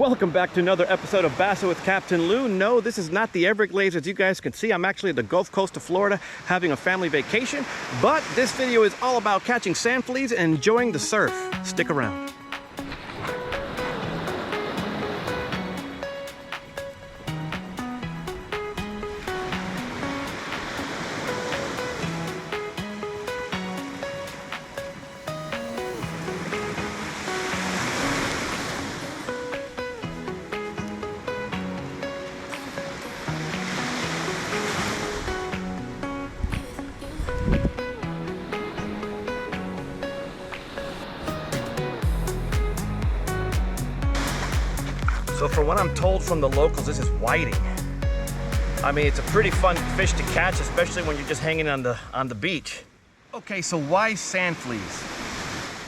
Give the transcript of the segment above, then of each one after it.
Welcome back to another episode of Bassing with Captain Lou. No, this is not the Everglades. As you guys can see, I'm actually at the Gulf Coast of Florida having a family vacation. But this video is all about catching sand fleas and enjoying the surf. Stick around. So from what I'm told from the locals, this is whiting. I mean, it's a pretty fun fish to catch, especially when you're just hanging on the beach. Okay, so why sand fleas?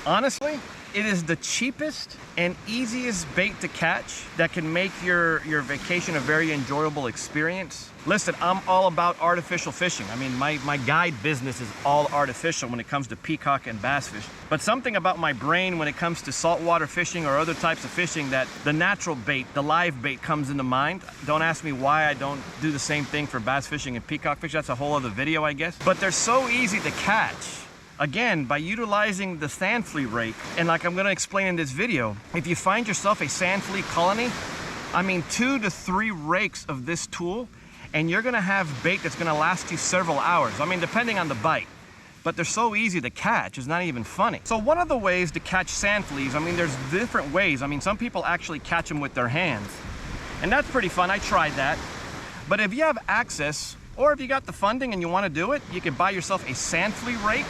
Honestly, it is the cheapest and easiest bait to catch that can make your vacation a very enjoyable experience. Listen, I'm all about artificial fishing. I mean, my guide business is all artificial when it comes to peacock and bass fishing. But something about my brain when it comes to saltwater fishing or other types of fishing, that the natural bait, the live bait comes into mind. Don't ask me why I don't do the same thing for bass fishing and peacock fishing. That's a whole other video, I guess. But they're so easy to catch. Again, by utilizing the sand flea rake, and like I'm gonna explain in this video, if you find yourself a sand flea colony, I mean 2 to 3 rakes of this tool, and you're gonna have bait that's gonna last you several hours. I mean, depending on the bite. But they're so easy to catch, it's not even funny. So one of the ways to catch sand fleas, I mean, there's different ways. I mean, some people actually catch them with their hands, and that's pretty fun. I tried that. But if you have access, or if you got the funding and you wanna do it, you can buy yourself a sand flea rake,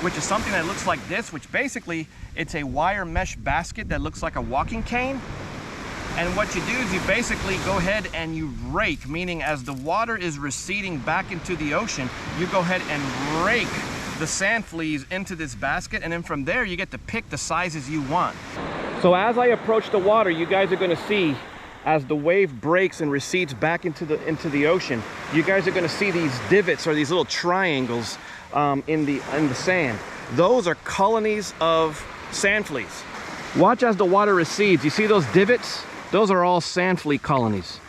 which is something that looks like this, which basically it's a wire mesh basket that looks like a walking cane. And what you do is you basically go ahead and you rake, meaning as the water is receding back into the ocean, you go ahead and rake the sand fleas into this basket, and then from there you get to pick the sizes you want. So as I approach the water, you guys are gonna see as the wave breaks and recedes back into the ocean, you guys are gonna see these divots or these little triangles in the sand. Those are colonies of sand fleas. Watch as the water recedes. You see those divots? Those are all sand flea colonies.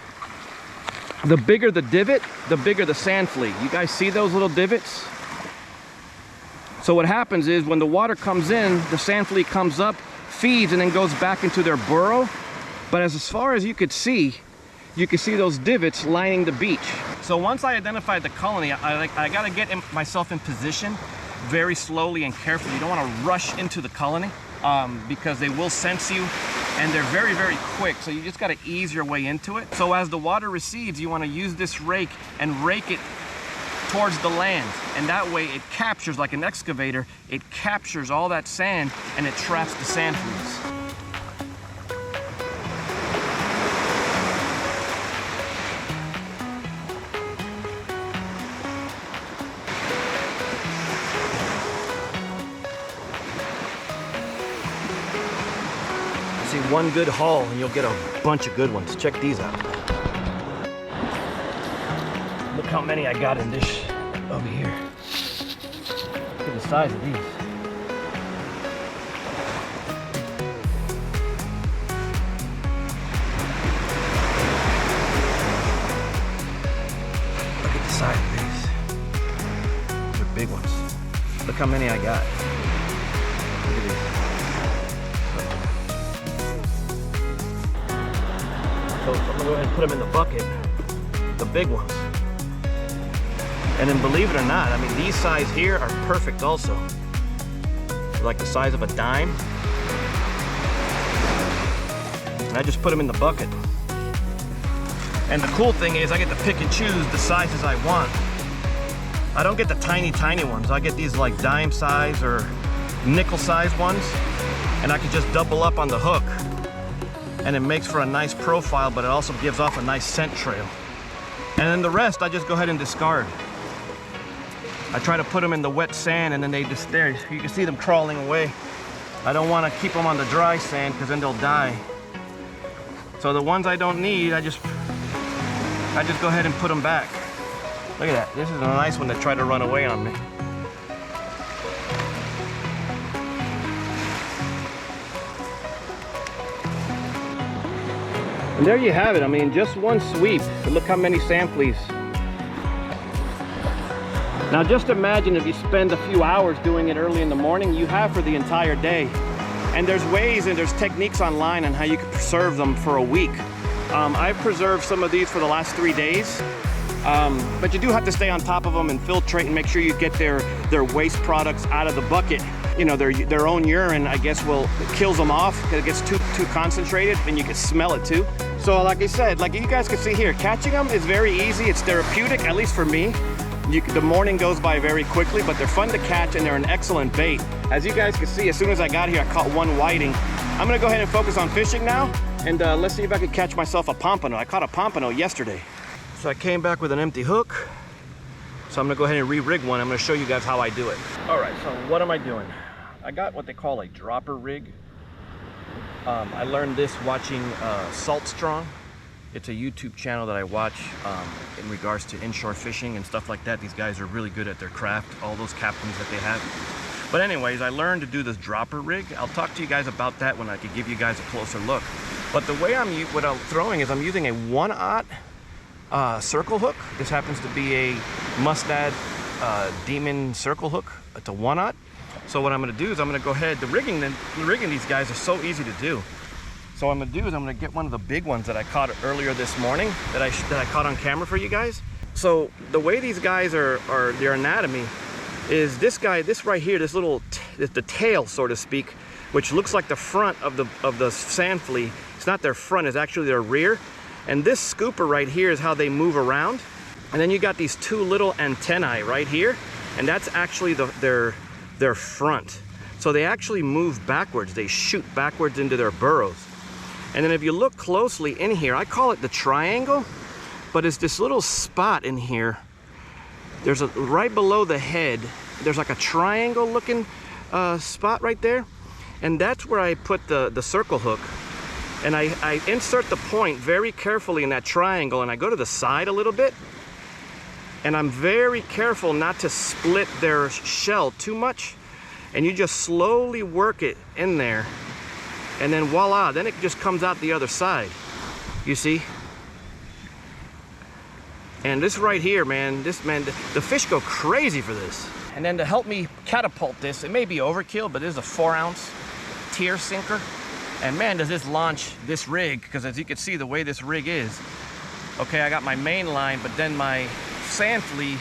The bigger the divot, the bigger the sand flea. You guys see those little divots? So what happens is when the water comes in, the sand flea comes up, feeds, and then goes back into their burrow. But as far as you could see, you can see those divots lining the beach. So once I identified the colony, I gotta get myself in position very slowly and carefully. You don't wanna rush into the colony because they will sense you, and they're very, very quick. So you just gotta ease your way into it. So as the water recedes, you wanna use this rake and rake it towards the land. And that way it captures, like an excavator, it captures all that sand and it traps the sand fleas. See one good haul and you'll get a bunch of good ones. Check these out. Look how many I got in this over here. Look at the size of these. Look at the size of these. These are big ones. Look how many I got. Look at these. So I'm gonna go ahead and put them in the bucket, the big ones. And then believe it or not, I mean, these size here are perfect also. They're like the size of a dime. And I just put them in the bucket. And the cool thing is I get to pick and choose the sizes I want. I don't get the tiny, tiny ones. I get these like dime size or nickel size ones. And I can just double up on the hook. And it makes for a nice profile, but it also gives off a nice scent trail. And then the rest, I just go ahead and discard. I try to put them in the wet sand, and then they just, there, you can see them crawling away. I don't want to keep them on the dry sand because then they'll die. So the ones I don't need, I just go ahead and put them back. Look at that, this is a nice one that tried to run away on me. And there you have it. I mean, just one sweep. But look how many sand fleas. Now just imagine if you spend a few hours doing it early in the morning, you have for the entire day. And there's ways and there's techniques online on how you can preserve them for a week. I've preserved some of these for the last 3 days. But you do have to stay on top of them and filtrate and make sure you get their waste products out of the bucket. You know, their own urine, I guess, kills them off because it gets too concentrated and you can smell it too. So like I said, like you guys can see here, catching them is very easy. It's therapeutic, at least for me. The morning goes by very quickly, but they're fun to catch and they're an excellent bait. As you guys can see, as soon as I got here, I caught one whiting. I'm gonna go ahead and focus on fishing now, and let's see if I can catch myself a pompano. I caught a pompano yesterday. So I came back with an empty hook. So I'm gonna go ahead and re-rig one. I'm gonna show you guys how I do it. All right, so what am I doing? I got what they call a dropper rig. I learned this watching Salt Strong. It's a YouTube channel that I watch in regards to inshore fishing and stuff like that. These guys are really good at their craft, all those captains that they have. But anyways, I learned to do this dropper rig. I'll talk to you guys about that when I can give you guys a closer look. But the way what I'm throwing is I'm using a 1/0 circle hook. This happens to be a Mustad Demon circle hook. It's a 1/0. So what I'm gonna do is I'm gonna go ahead, the rigging these guys are so easy to do. So what I'm gonna do is I'm gonna get one of the big ones that I caught earlier this morning that I caught on camera for you guys. So the way these guys are their anatomy is this right here, this little, the tail, so to speak, which looks like the front of the sand flea. It's not their front, it's actually their rear. And this scooper right here is how they move around. And then you got these two little antennae right here, and that's actually their front. So they actually move backwards. They shoot backwards into their burrows. And then if you look closely in here, I call it the triangle, but it's this little spot in here. There's right below the head, there's like a triangle looking spot right there. And that's where I put the circle hook. And I insert the point very carefully in that triangle, and I go to the side a little bit. And I'm very careful not to split their shell too much. And you just slowly work it in there. And then voila, then it just comes out the other side. You see? And this right here, man, the fish go crazy for this. And then to help me catapult this, it may be overkill, but this is a 4-ounce tier sinker. And man, does this launch this rig, because as you can see the way this rig is, okay, I got my main line, but then my sand flea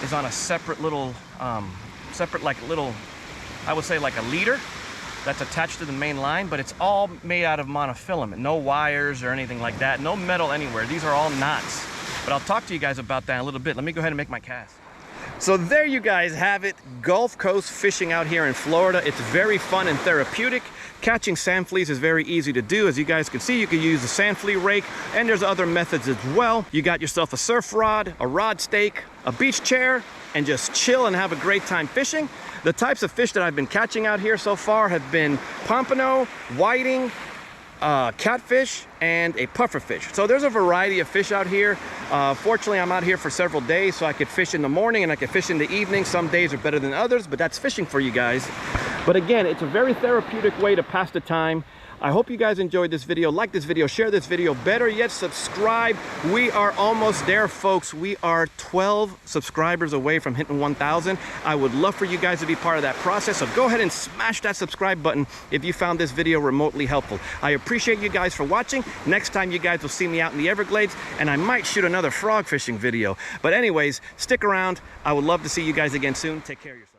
is on a separate little, I would say like a leader that's attached to the main line, but it's all made out of monofilament. No wires or anything like that. No metal anywhere. These are all knots. But I'll talk to you guys about that in a little bit. Let me go ahead and make my cast. So there you guys have it. Gulf Coast fishing out here in Florida. It's very fun and therapeutic. Catching sand fleas is very easy to do. As you guys can see, you can use the sand flea rake, and there's other methods as well. You got yourself a surf rod, a rod stake, a beach chair, and just chill and have a great time fishing. The types of fish that I've been catching out here so far have been pompano, whiting, catfish, and a pufferfish. So there's a variety of fish out here. Fortunately, I'm out here for several days, so I could fish in the morning and I could fish in the evening. Some days are better than others, but that's fishing for you guys. But again, it's a very therapeutic way to pass the time. I hope you guys enjoyed this video. Like this video, share this video. Better yet, subscribe. We are almost there, folks. We are 12 subscribers away from hitting 1,000. I would love for you guys to be part of that process. So go ahead and smash that subscribe button if you found this video remotely helpful. I appreciate you guys for watching. Next time you guys will see me out in the Everglades, and I might shoot another frog fishing video. But anyways, stick around. I would love to see you guys again soon. Take care of yourself.